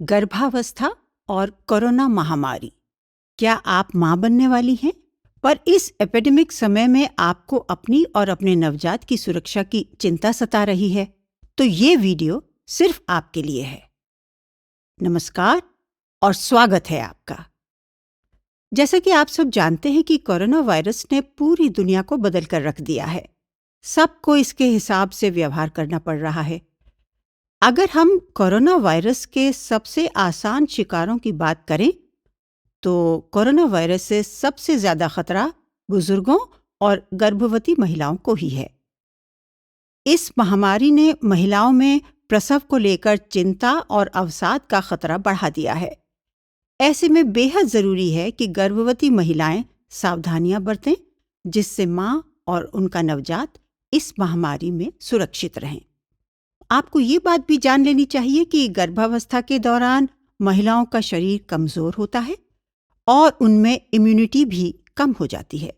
गर्भावस्था और कोरोना महामारी। क्या आप मां बनने वाली हैं? पर इस एपिडेमिक समय में आपको अपनी और अपने नवजात की सुरक्षा की चिंता सता रही है, तो ये वीडियो सिर्फ आपके लिए है। नमस्कार और स्वागत है आपका। जैसा कि आप सब जानते हैं कि कोरोना वायरस ने पूरी दुनिया को बदल कर रख दिया है। सबको इसके हिसाब से व्यवहार करना पड़ रहा है। अगर हम कोरोना वायरस के सबसे आसान शिकारों की बात करें, तो कोरोना वायरस से सबसे ज्यादा खतरा बुजुर्गों और गर्भवती महिलाओं को ही है। इस महामारी ने महिलाओं में प्रसव को लेकर चिंता और अवसाद का खतरा बढ़ा दिया है। ऐसे में बेहद जरूरी है कि गर्भवती महिलाएं सावधानियां बरतें, जिससे मां और उनका नवजात इस महामारी में सुरक्षित रहें। आपको ये बात भी जान लेनी चाहिए कि गर्भावस्था के दौरान महिलाओं का शरीर कमजोर होता है और उनमें इम्यूनिटी भी कम हो जाती है।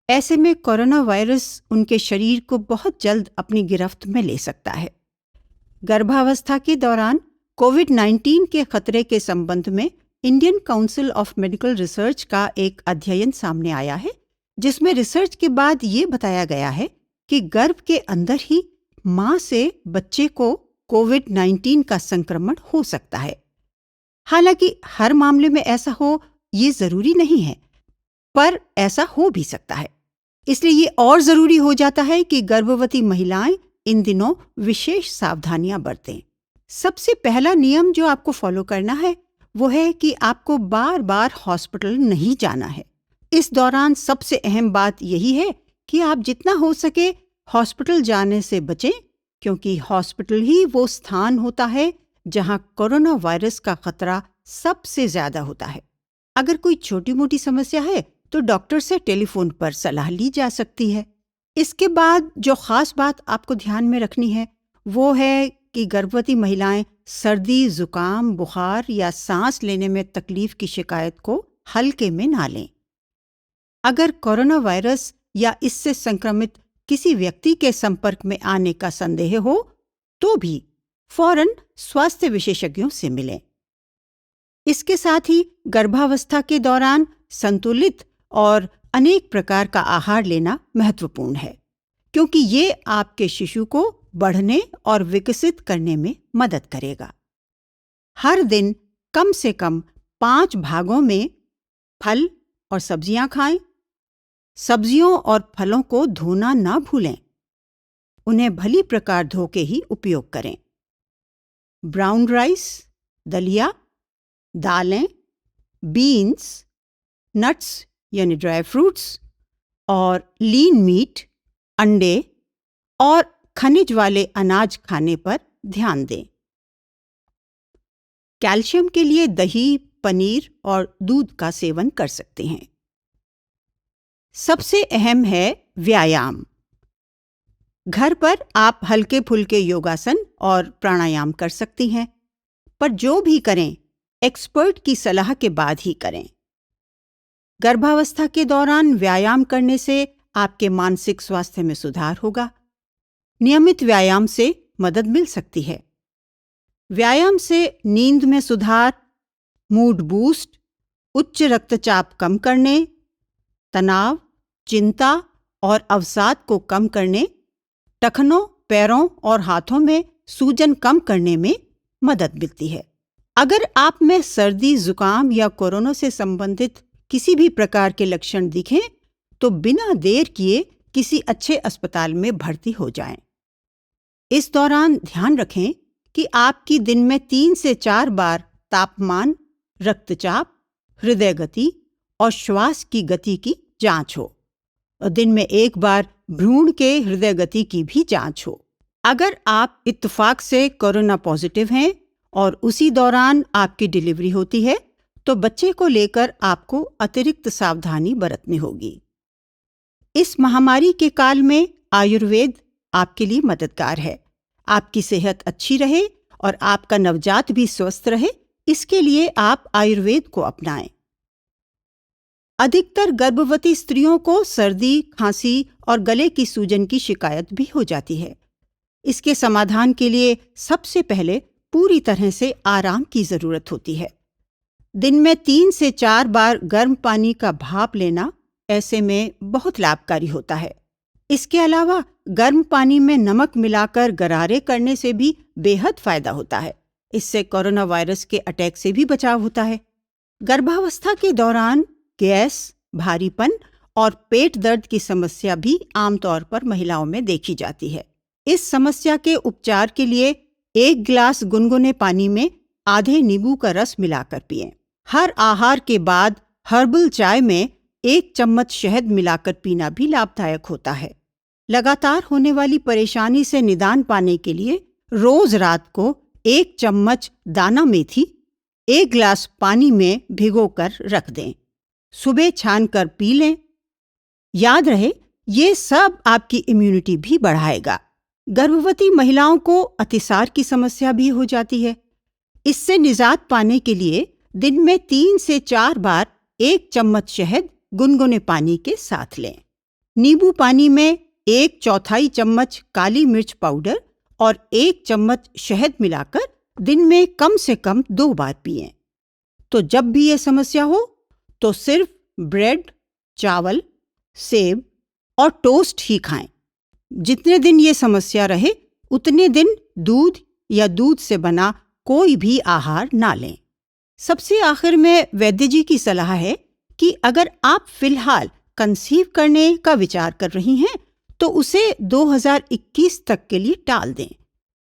ऐसे में कोरोना वायरस उनके शरीर को बहुत जल्द अपनी गिरफ्त में ले सकता है। गर्भावस्था के दौरान कोविड-19 के खतरे के संबंध में Indian council of medical research का एक अध्ययन सामने आया है, जिसमें रिसर्च के बाद ये बताया गया है कि गर्भ के अंदर ही मां से बच्चे को कोविड-19 का संक्रमण हो सकता है। हालांकि हर मामले में ऐसा हो ये जरूरी नहीं है, पर ऐसा हो भी सकता है। इसलिए ये और जरूरी हो जाता है कि गर्भवती महिलाएं इन दिनों विशेष सावधानियां बरतें। सबसे पहला नियम जो आपको फॉलो करना है वो है कि आपको बार बार हॉस्पिटल नहीं जाना है। इस दौरान सबसे अहम बात यही है कि आप जितना हो सके हॉस्पिटल जाने से बचें, क्योंकि हॉस्पिटल ही वो स्थान होता है जहां कोरोना वायरस का खतरा सबसे ज्यादा होता है। अगर कोई छोटी मोटी समस्या है तो डॉक्टर से टेलीफोन पर सलाह ली जा सकती है। इसके बाद जो खास बात आपको ध्यान में रखनी है वो है कि गर्भवती महिलाएं सर्दी, जुकाम, बुखार या सांस लेने में तकलीफ की शिकायत को हल्के में ना लें। अगर कोरोना वायरस या इससे संक्रमित किसी व्यक्ति के संपर्क में आने का संदेह हो तो भी फौरन स्वास्थ्य विशेषज्ञों से मिलें। इसके साथ ही गर्भावस्था के दौरान संतुलित और अनेक प्रकार का आहार लेना महत्वपूर्ण है, क्योंकि ये आपके शिशु को बढ़ने और विकसित करने में मदद करेगा। हर दिन कम से कम 5 भागों में फल और सब्जियां खाएं। सब्जियों और फलों को धोना ना भूलें। उन्हें भली प्रकार धो के ही उपयोग करें। ब्राउन राइस, दलिया, दालें, बीन्स, नट्स यानी ड्राई फ्रूट्स और लीन मीट, अंडे और खनिज वाले अनाज खाने पर ध्यान दें। कैल्शियम के लिए दही, पनीर और दूध का सेवन कर सकते हैं। सबसे अहम है व्यायाम। घर पर आप हल्के फुल्के योगासन और प्राणायाम कर सकती हैं, पर जो भी करें एक्सपर्ट की सलाह के बाद ही करें। गर्भावस्था के दौरान व्यायाम करने से आपके मानसिक स्वास्थ्य में सुधार होगा। नियमित व्यायाम से मदद मिल सकती है। व्यायाम से नींद में सुधार, मूड बूस्ट, उच्च रक्तचाप कम करने, तनाव, चिंता और अवसाद को कम करने, टखनों, पैरों और हाथों में सूजन कम करने में मदद मिलती है। अगर आप में सर्दी, जुकाम या कोरोना से संबंधित किसी भी प्रकार के लक्षण दिखें तो बिना देर किए किसी अच्छे अस्पताल में भर्ती हो जाएं। इस दौरान ध्यान रखें कि आपकी दिन में 3 से 4 बार तापमान, रक्तचाप, हृदय गति और श्वास की गति की जांच हो। दिन में 1 बार भ्रूण के हृदय गति की भी जांच हो। अगर आप इत्तेफाक से कोरोना पॉजिटिव हैं और उसी दौरान आपकी डिलीवरी होती है तो बच्चे को लेकर आपको अतिरिक्त सावधानी बरतनी होगी। इस महामारी के काल में आयुर्वेद आपके लिए मददगार है। आपकी सेहत अच्छी रहे और आपका नवजात भी स्वस्थ रहे, इसके लिए आप आयुर्वेद को अपनाएं। अधिकतर गर्भवती स्त्रियों को सर्दी, खांसी और गले की सूजन की शिकायत भी हो जाती है। इसके समाधान के लिए सबसे पहले पूरी तरह से आराम की ज़रूरत होती है। दिन में 3 से 4 बार गर्म पानी का भाप लेना ऐसे में बहुत लाभकारी होता है। इसके अलावा गर्म पानी में नमक मिलाकर गरारे करने से भी बेहद फायदा होता है। इससे कोरोना वायरस के अटैक से भी बचाव होता है। गर्भावस्था के दौरान गैस, भारीपन और पेट दर्द की समस्या भी आमतौर पर महिलाओं में देखी जाती है। इस समस्या के उपचार के लिए 1 गिलास गुनगुने पानी में आधे नींबू का रस मिलाकर पिएं। हर आहार के बाद हर्बल चाय में 1 चम्मच शहद मिलाकर पीना भी लाभदायक होता है। लगातार होने वाली परेशानी से निदान पाने के लिए रोज रात को 1 चम्मच दाना मेथी 1 गिलास पानी में भिगोकर रख दें। सुबह छानकर पी लें। याद रहे, ये सब आपकी इम्यूनिटी भी बढ़ाएगा। गर्भवती महिलाओं को अतिसार की समस्या भी हो जाती है। इससे निजात पाने के लिए दिन में 3 से 4 बार 1 चम्मच शहद गुनगुने पानी के साथ लें। नींबू पानी में 1/4 चम्मच काली मिर्च पाउडर और 1 चम्मच शहद मिलाकर दिन में कम से कम 2 बार पिएं। तो जब भी ये समस्या हो तो सिर्फ ब्रेड, चावल, सेब और टोस्ट ही खाएं। जितने दिन ये समस्या रहे उतने दिन दूध या दूध से बना कोई भी आहार ना लें। सबसे आखिर में वैद्य जी की सलाह है कि अगर आप फिलहाल कंसीव करने का विचार कर रही हैं तो उसे 2021 तक के लिए टाल दें,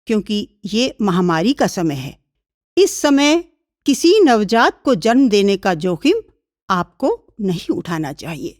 क्योंकि ये महामारी का समय है। इस समय किसी नवजात को जन्म देने का जोखिम आपको नहीं उठाना चाहिए।